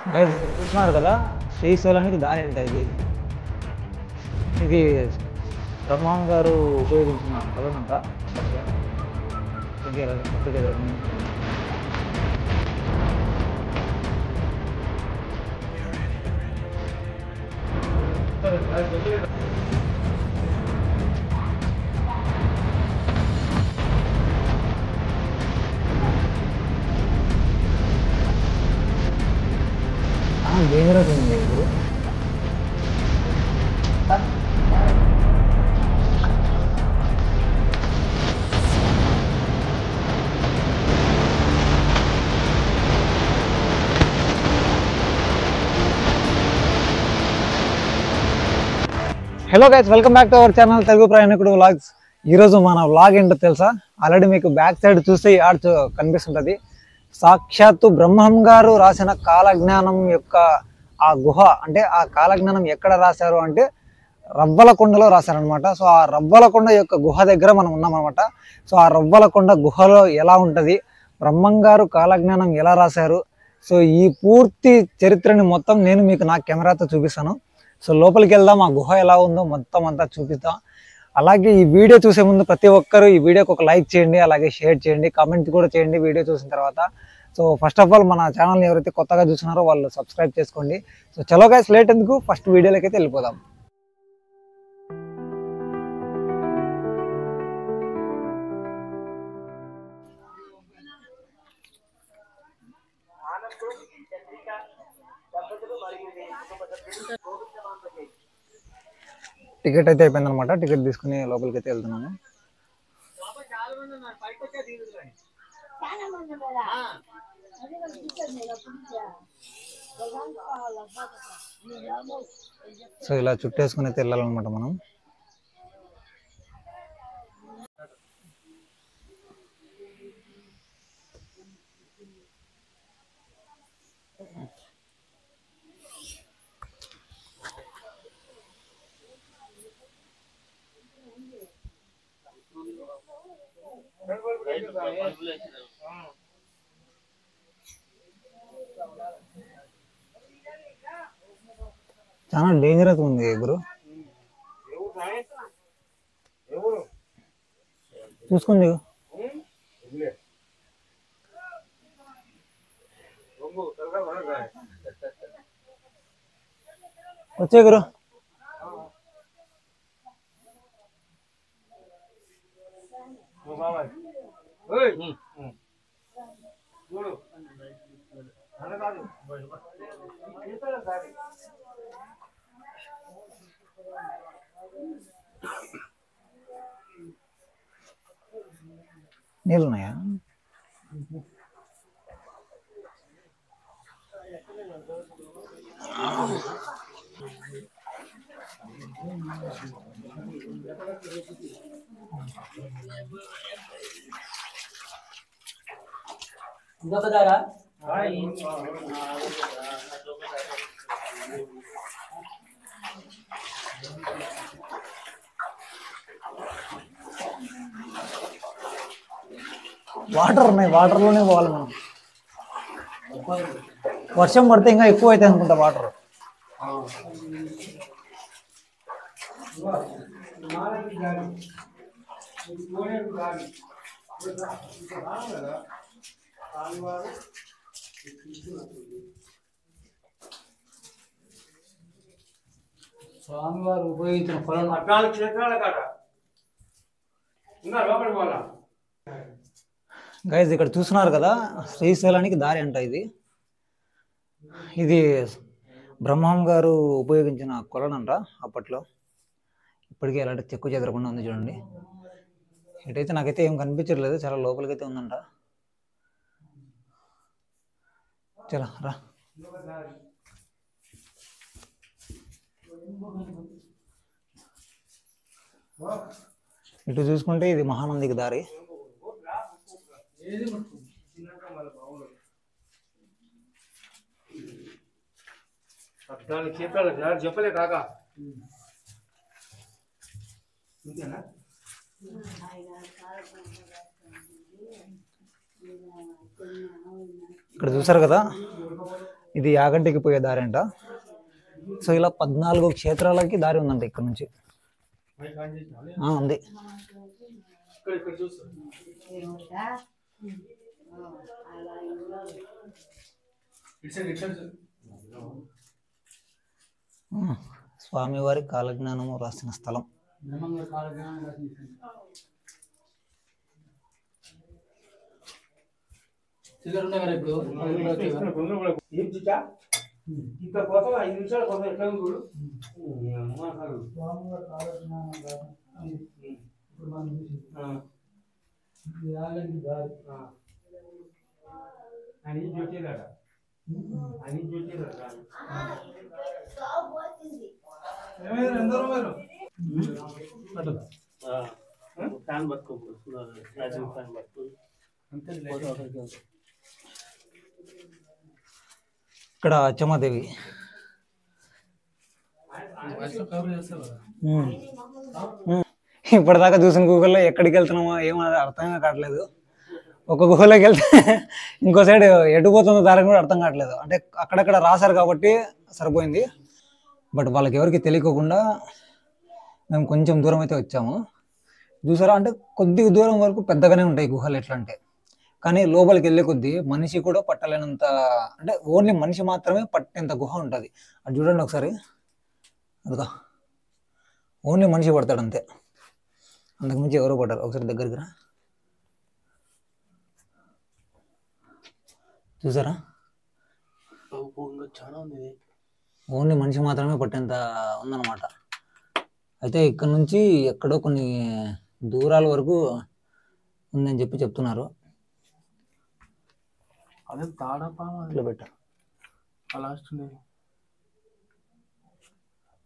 చూస్తున్నారు కదా, శ్రీశైలానికి దారి అంట ఇది. ఇది బ్రహ్మం గారు ఉపయోగించిన పదనంట. డేంజరస్ ఉంది ఇప్పుడు. Hello guys, welcome back to our channel Telugu ప్రయాణికుడు వ్లాగ్స్. ఈరోజు మన వ్లాగ్ ఏంటో తెలుసా? ఆల్రెడీ మీకు బ్యాక్ సైడ్ చూస్తే యాడ్ కనిపిస్తుంటుంది. సాక్షాత్తు బ్రహ్మం గారు రాసిన కాలజ్ఞానం యొక్క ఆ గుహ, అంటే ఆ కాలజ్ఞానం ఎక్కడ రాశారు అంటే రవ్వలకొండలో రాశారనమాట. సో ఆ రవ్వలకొండ యొక్క గుహ దగ్గర మనం ఉన్నామన్నమాట. సో ఆ రవ్వలకొండ గుహలో ఎలా ఉంటుంది, బ్రహ్మం గారు కాలజ్ఞానం ఎలా రాశారు, సో ఈ పూర్తి చరిత్రని మొత్తం నేను మీకు నా కెమెరాతో చూపిస్తాను. సో లోపలికి వెళ్దాం, ఆ గుహ ఎలా ఉందో మొత్తం అంతా చూపిస్తాం. అలాగే ఈ వీడియో చూసే ముందు ప్రతి ఒక్కరు ఈ వీడియోకి ఒక లైక్ చేయండి, అలాగే షేర్ చేయండి, కామెంట్ కూడా చేయండి వీడియో చూసిన తర్వాత. సో ఫస్ట్ ఆఫ్ ఆల్ మన ఛానల్ని ఎవరైతే కొత్తగా చూస్తున్నారో వాళ్ళు సబ్స్క్రైబ్ చేసుకోండి. సో చలో గైస్, లేట్ ఎందుకు, ఫస్ట్ వీడియోలోకి అయితే వెళ్ళిపోదాం. టికెట్ అయితే అయిపోయింది అనమాట. టికెట్ తీసుకుని లోపలికి అయితే వెళ్తున్నాము. సో ఇలా చుట్టేసుకుని అయితే వెళ్ళాలన్నమాట మనం. చాలా డేంజరస్ ఉంది గురు, చూసుకోండి. వచ్చే గురు, నీళ్ళు ఉన్నాయా? వాటర్ ఉన్నాయి, వాటర్లోనే పోవాలి మనం. వర్షం పడితే ఇంకా ఎక్కువ అవుతాయి అనుకుంటా వాటర్. స్వామివారు ఉపయోగించిన 14 క్షేత్రాల కాడ గైజ్ ఇక్కడ చూస్తున్నారు కదా, శ్రీశైలానికి దారి అంట ఇది. ఇది బ్రహ్మం గారు ఉపయోగించిన కొలనంట అప్పట్లో. ఇప్పటికీ ఎలాంటి చెక్కు చెదరకుండా ఉంది చూడండి. ఇటైతే నాకైతే ఏం కనిపించట్లేదు, చాలా లోపలికైతే ఉందంట. చలో రా. ఇటు చూసుకుంటే ఇది మహానందికి దారి. చెప్పలే కాకా, ఇక్కడ చూసారు కదా, ఇది యాగంటికి పోయే దారి అంట. సో ఇలా 14 క్షేత్రాలకి దారి ఉందంట ఇక్కడ నుంచి. ఉంది. స్వామివారి కాలజ్ఞానము రాసిన స్థలం. ఇక్కడ కోసం 5 నిమిషాల కోసం ఎట్లా చూడు. అని జ్యోతిరాడ అని జ్యోతిరాడ ఫ్యాన్ పట్టుకో ఫ్యాన్ పట్టుకో ఇక్కడ అచ్చమ్మదేవి. ఇప్పటిదాకా చూసిన గూగుల్లో ఎక్కడికి వెళ్తున్నామో ఏమో అర్థమే కావట్లేదు. ఒక గుహలోకి వెళ్తే ఇంకో సైడ్ ఎటు పోతుందో దారి కూడా అర్థం కావట్లేదు. అంటే అక్కడక్కడ రాశారు కాబట్టి సరిపోయింది. బట్ వాళ్ళకి ఎవరికి తెలియకోకుండా మేము కొంచెం దూరం అయితే వచ్చాము. చూసారా, అంటే కొద్దిగా దూరం వరకు పెద్దగానే ఉంటాయి గుహలు. ఎట్లా అంటే కానీ లోపలికి వెళ్ళే కొద్దీ మనిషి కూడా పట్టలేనంత, అంటే ఓన్లీ మనిషి మాత్రమే పట్టేంత గుహ ఉంటుంది. అది చూడండి ఒకసారి. అదిగా ఓన్లీ మనిషి పడతాడు అంతే, అంతకుమించి ఎవరో పడ్డారు. ఒకసారి దగ్గరికి రా, చూసారా, చాలా ఉంది. ఓన్లీ మనిషి మాత్రమే పట్టేంత ఉందన్నమాట. అయితే ఇక్కడ నుంచి ఎక్కడో కొన్ని దూరాల వరకు ఉందని చెప్తున్నారు. అదే తాడపా ఇట్లా పెట్ట లాస్ట్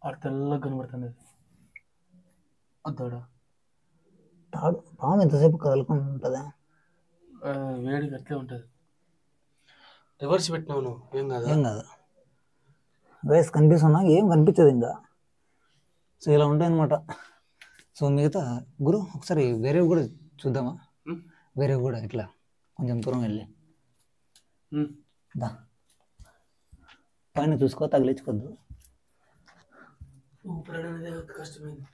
అక్కడ తెల్లగా కనబడుతుంది. అద్దాడ తాడు పాము ఎంతసేపు కదులుకొని ఉంటుందా? వేడికి అట్లే ఉంటుంది. రివర్స్ పెట్టినావు నువ్వు, ఏం కాదు. ఏం కాదు, వేస్ కనిపిస్తున్నా ఏం కనిపించదు ఇంకా. సో ఇలా ఉంటాయి అనమాట. సో మిగతా గురు ఒకసారి వేరేవి కూడా చూద్దామా? వేరేవి కూడా ఇట్లా కొంచెం దూరం వెళ్ళి దా, పైన చూసుకో, తగిలించుకోద్దు. కష్టమైంది.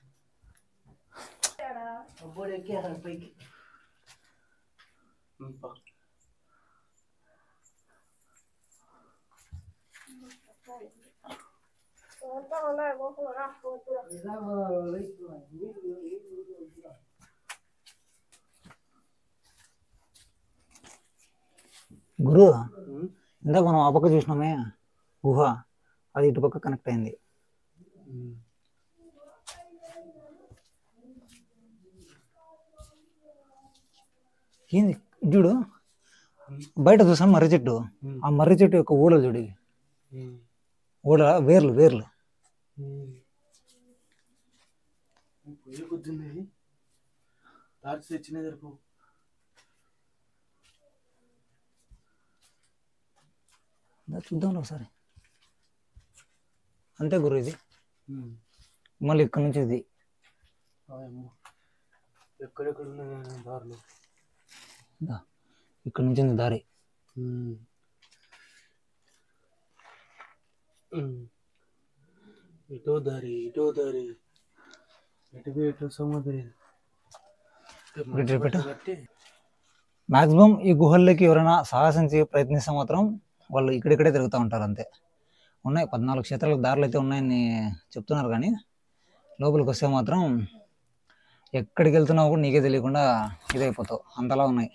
పైకి గురు ఇందాక మనం ఆ పక్క చూసినామే గుహ, అది ఇటు పక్క కనెక్ట్ అయింది. ఏంది చూడు, బయట చూసాం మర్రి చెట్టు. ఆ మర్రి చెట్టు యొక్క ఊడలు చూడు, ఊడ వేర్లు వేర్లు. చూద్దాం ఒకసారి. అంతే గురు, ఇది మళ్ళీ ఇక్కడ నుంచి ఇది ఎక్కడెక్కడ దారులు, ఇక్కడ నుంచి ఉంది దారి. ఇటో దారి ఇటో దారి ఎటు సముద్రం. మాక్సిమం ఈ గుహల్లోకి ఎవరైనా సాహసించి ప్రయత్నిస్తే మాత్రం వాళ్ళు ఇక్కడిక్కడే తిరుగుతూ ఉంటారు అంతే. ఉన్నాయి 14 క్షేత్రాలకు దారులు అయితే ఉన్నాయని చెప్తున్నారు, కానీ లోపలికి వస్తే మాత్రం ఎక్కడికి వెళ్తున్నావు కూడా నీకే తెలియకుండా ఇదైపోతావు, అంతలా ఉన్నాయి.